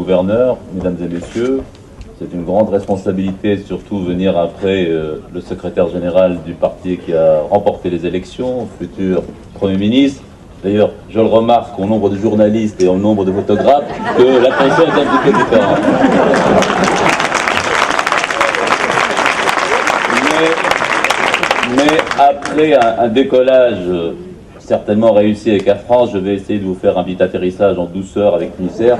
gouverneur, mesdames et messieurs, c'est une grande responsabilité, surtout venir après le secrétaire général du parti qui a remporté les élections, futur Premier ministre. D'ailleurs, je le remarque au nombre de journalistes et au nombre de photographes que l'attention est un petit peu différente. Mais après un décollage certainement réussi avec Air France, je vais essayer de vous faire un petit atterrissage en douceur avec Tunisair.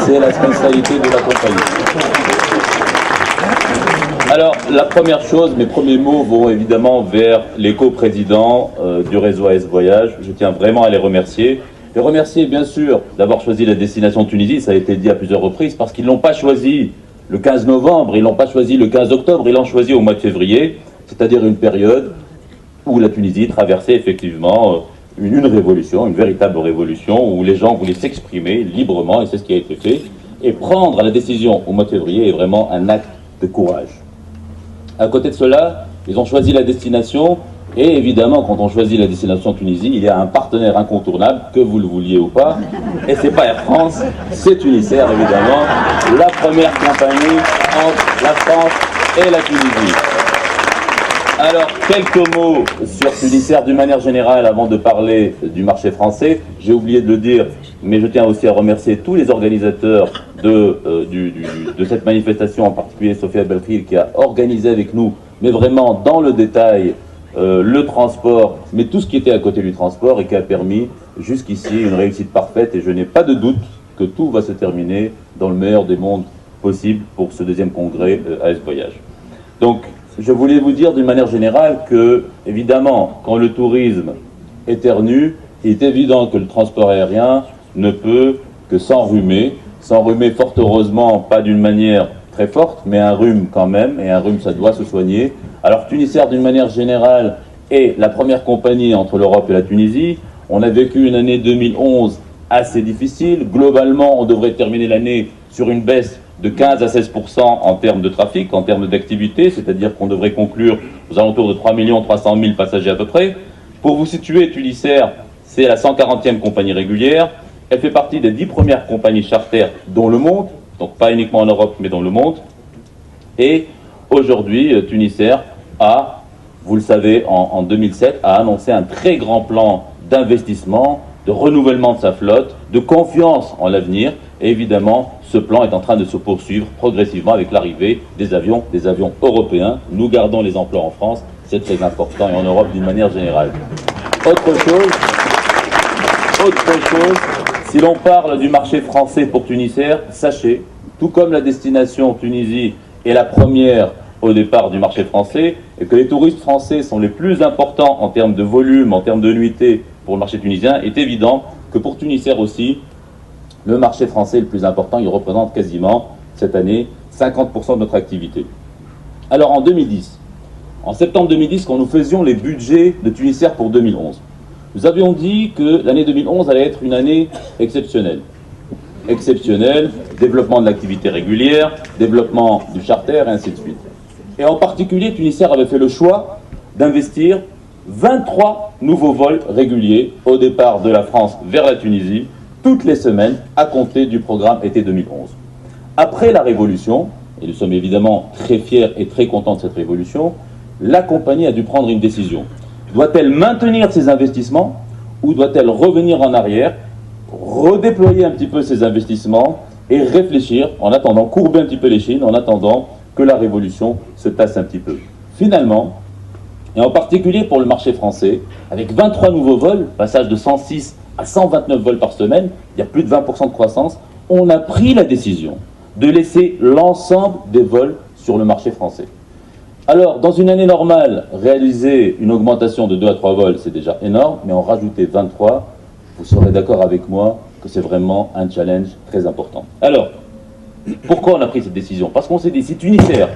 C'est la spécialité de la compagnie. Alors, la première chose, mes premiers mots vont évidemment vers les coprésidents du réseau AS Voyage. Je tiens vraiment à les remercier. Les remercier, bien sûr, d'avoir choisi la destination Tunisie, ça a été dit à plusieurs reprises, parce qu'ils ne l'ont pas choisi le 15 novembre, ils ne l'ont pas choisi le 15 octobre, ils l'ont choisi au mois de février, c'est-à-dire une période où la Tunisie traversait effectivement une révolution, une véritable révolution, où les gens voulaient s'exprimer librement, et c'est ce qui a été fait. Et prendre la décision au mois de février est vraiment un acte de courage. À côté de cela, ils ont choisi la destination, et évidemment, quand on choisit la destination Tunisie, il y a un partenaire incontournable, que vous le vouliez ou pas, et c'est pas Air France, c'est Tunisair, évidemment, la première compagnie entre la France et la Tunisie. Alors, quelques mots sur Tunisair d'une manière générale avant de parler du marché français. J'ai oublié de le dire, mais je tiens aussi à remercier tous les organisateurs de cette manifestation, en particulier Sophia Belkhir qui a organisé avec nous, mais vraiment dans le détail, le transport, mais tout ce qui était à côté du transport et qui a permis jusqu'ici une réussite parfaite. Et je n'ai pas de doute que tout va se terminer dans le meilleur des mondes possible pour ce deuxième congrès AS Voyage. Donc, je voulais vous dire d'une manière générale que, évidemment, quand le tourisme éternue, il est évident que le transport aérien ne peut que s'enrhumer. S'enrhumer fort heureusement, pas d'une manière très forte, mais un rhume quand même, et un rhume ça doit se soigner. Alors Tunisair d'une manière générale est la première compagnie entre l'Europe et la Tunisie. On a vécu une année 2011 assez difficile. Globalement, on devrait terminer l'année sur une baisse de 15 à 16% en termes de trafic, en termes d'activité, c'est-à-dire qu'on devrait conclure aux alentours de 3 300 000 passagers à peu près. Pour vous situer, Tunisair, c'est la 140e compagnie régulière. Elle fait partie des 10 premières compagnies charter dans le monde, donc pas uniquement en Europe, mais dans le monde. Et aujourd'hui, Tunisair a, vous le savez, en 2007, a annoncé un très grand plan d'investissement, de renouvellement de sa flotte, de confiance en l'avenir. Et évidemment, ce plan est en train de se poursuivre progressivement avec l'arrivée des avions européens. Nous gardons les emplois en France, c'est très important, et en Europe d'une manière générale. Autre chose, si l'on parle du marché français pour Tunisair, sachez, tout comme la destination Tunisie est la première au départ du marché français, et que les touristes français sont les plus importants en termes de volume, en termes de nuitées pour le marché tunisien, est évident que pour Tunisair aussi, le marché français est le plus important. Il représente quasiment, cette année, 50% de notre activité. Alors en 2010, en septembre 2010, quand nous faisions les budgets de Tunisair pour 2011, nous avions dit que l'année 2011 allait être une année exceptionnelle. Exceptionnelle, développement de l'activité régulière, développement du charter, et ainsi de suite. Et en particulier, Tunisair avait fait le choix d'investir 23 nouveaux vols réguliers au départ de la France vers la Tunisie, toutes les semaines, à compter du programme été 2011. Après la Révolution, et nous sommes évidemment très fiers et très contents de cette Révolution, la compagnie a dû prendre une décision. Doit-elle maintenir ses investissements ou doit-elle revenir en arrière, redéployer un petit peu ses investissements et réfléchir, en attendant, courber un petit peu les chines, en attendant que la Révolution se tasse un petit peu. Finalement, et en particulier pour le marché français, avec 23 nouveaux vols, passage de 106 à 129 vols par semaine, il y a plus de 20% de croissance, on a pris la décision de laisser l'ensemble des vols sur le marché français. Alors, dans une année normale, réaliser une augmentation de 2 à 3 vols, c'est déjà énorme, mais en rajouter 23, vous serez d'accord avec moi que c'est vraiment un challenge très important. Alors, pourquoi on a pris cette décision? Parce qu'on s'est dit, si Tunisair,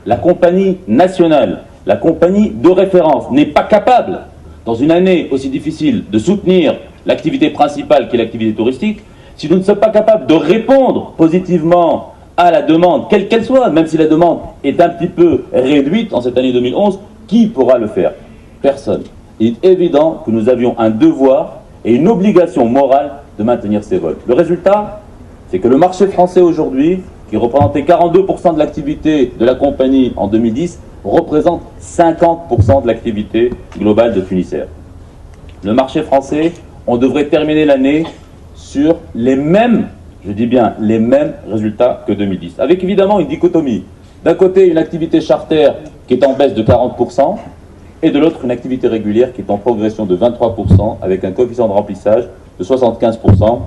la compagnie nationale, la compagnie de référence, n'est pas capable, dans une année aussi difficile, de soutenir l'activité principale qui est l'activité touristique, si nous ne sommes pas capables de répondre positivement à la demande, quelle qu'elle soit, même si la demande est un petit peu réduite en cette année 2011, qui pourra le faire? Personne. Il est évident que nous avions un devoir et une obligation morale de maintenir ces vols. Le résultat, c'est que le marché français aujourd'hui, qui représentait 42% de l'activité de la compagnie en 2010, représente 50% de l'activité globale de Tunisair. Le marché français, on devrait terminer l'année sur les mêmes, je dis bien les mêmes résultats que 2010, avec évidemment une dichotomie. D'un côté, une activité charter qui est en baisse de 40%, et de l'autre, une activité régulière qui est en progression de 23%, avec un coefficient de remplissage de 75%,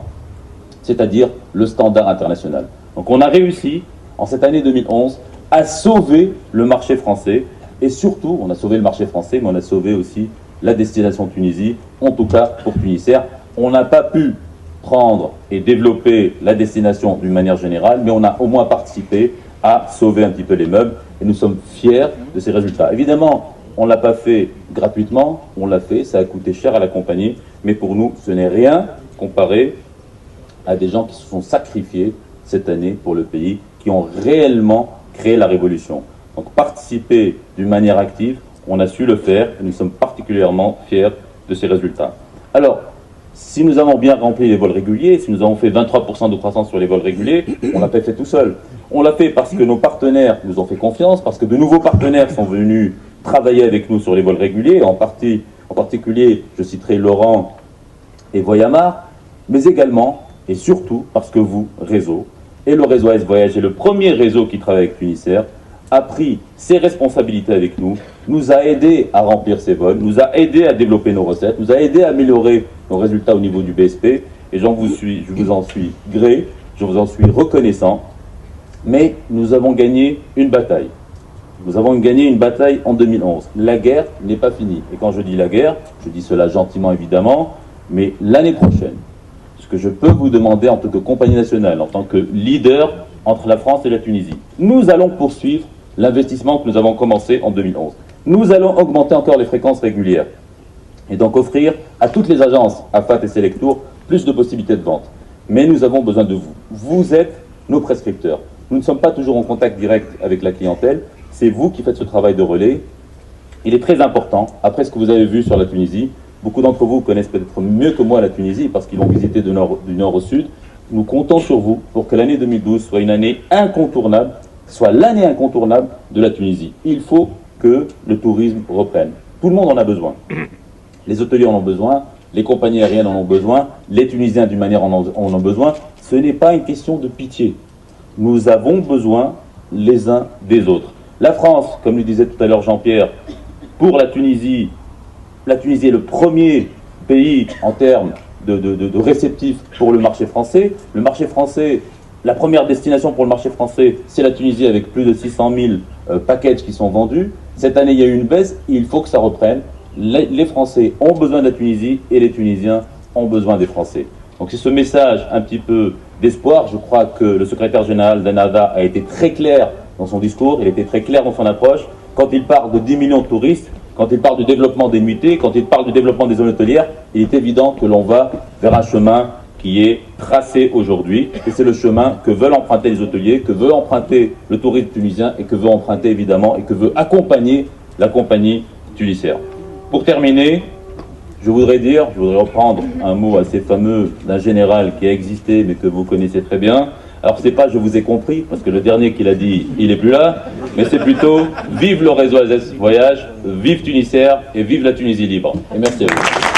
c'est-à-dire le standard international. Donc on a réussi, en cette année 2011, à sauver le marché français, et surtout, on a sauvé le marché français, mais on a sauvé aussi la destination Tunisie, en tout cas pour Tunisair. On n'a pas pu prendre et développer la destination d'une manière générale, mais on a au moins participé à sauver un petit peu les meubles, et nous sommes fiers de ces résultats. Évidemment, on ne l'a pas fait gratuitement, on l'a fait, ça a coûté cher à la compagnie, mais pour nous, ce n'est rien comparé à des gens qui se sont sacrifiés cette année pour le pays, qui ont réellement créé la révolution. Donc participer d'une manière active, on a su le faire, et nous sommes particulièrement fiers de ces résultats. Alors, si nous avons bien rempli les vols réguliers, si nous avons fait 23% de croissance sur les vols réguliers, on ne l'a pas fait tout seul. On l'a fait parce que nos partenaires nous ont fait confiance, parce que de nouveaux partenaires sont venus travailler avec nous sur les vols réguliers, en particulier, je citerai Laurent et Voyamar, mais également et surtout parce que vous, réseau, et le réseau AS Voyage est le premier réseau qui travaille avec Tunisair, a pris ses responsabilités avec nous, nous a aidés à remplir ces vols, nous a aidés à développer nos recettes, nous a aidés à améliorer nos résultats au niveau du BSP, et je vous en suis gré, je vous en suis reconnaissant, mais nous avons gagné une bataille. Nous avons gagné une bataille en 2011. La guerre n'est pas finie. Et quand je dis la guerre, je dis cela gentiment évidemment, mais l'année prochaine, ce que je peux vous demander en tant que compagnie nationale, en tant que leader entre la France et la Tunisie, nous allons poursuivre l'investissement que nous avons commencé en 2011. Nous allons augmenter encore les fréquences régulières et donc offrir à toutes les agences, AFAT et Selectour, plus de possibilités de vente. Mais nous avons besoin de vous. Vous êtes nos prescripteurs. Nous ne sommes pas toujours en contact direct avec la clientèle. C'est vous qui faites ce travail de relais. Il est très important, après ce que vous avez vu sur la Tunisie, beaucoup d'entre vous connaissent peut-être mieux que moi la Tunisie parce qu'ils l'ont visité du nord au sud. Nous comptons sur vous pour que l'année 2012 soit une année incontournable, soit l'année incontournable de la Tunisie. Il faut que le tourisme reprenne. Tout le monde en a besoin. Les hôteliers en ont besoin, les compagnies aériennes en ont besoin, les Tunisiens d'une manière en ont besoin. Ce n'est pas une question de pitié. Nous avons besoin les uns des autres. La France, comme le disait tout à l'heure Jean-Pierre, pour la Tunisie est le premier pays en termes de réceptifs pour le marché français. Le marché français, la première destination pour le marché français, c'est la Tunisie avec plus de 600 000 packages qui sont vendus. Cette année, il y a eu une baisse, il faut que ça reprenne. Les Français ont besoin de la Tunisie et les Tunisiens ont besoin des Français. Donc c'est ce message un petit peu d'espoir. Je crois que le secrétaire général d'ANADA a été très clair dans son discours, il était très clair dans son approche. Quand il parle de 10 millions de touristes, quand il parle du développement des nuitées, quand il parle du développement des zones hôtelières, il est évident que l'on va vers un chemin qui est tracé aujourd'hui. Et c'est le chemin que veulent emprunter les hôteliers, que veut emprunter le tourisme tunisien et que veut emprunter évidemment et que veut accompagner la compagnie Tunisair. Pour terminer, je voudrais reprendre un mot assez fameux d'un général qui a existé mais que vous connaissez très bien. Alors c'est pas je vous ai compris, parce que le dernier qu'il a dit, il est plus là, mais c'est plutôt vive le réseau AS Voyage, vive Tunisair et vive la Tunisie libre. Et merci à vous.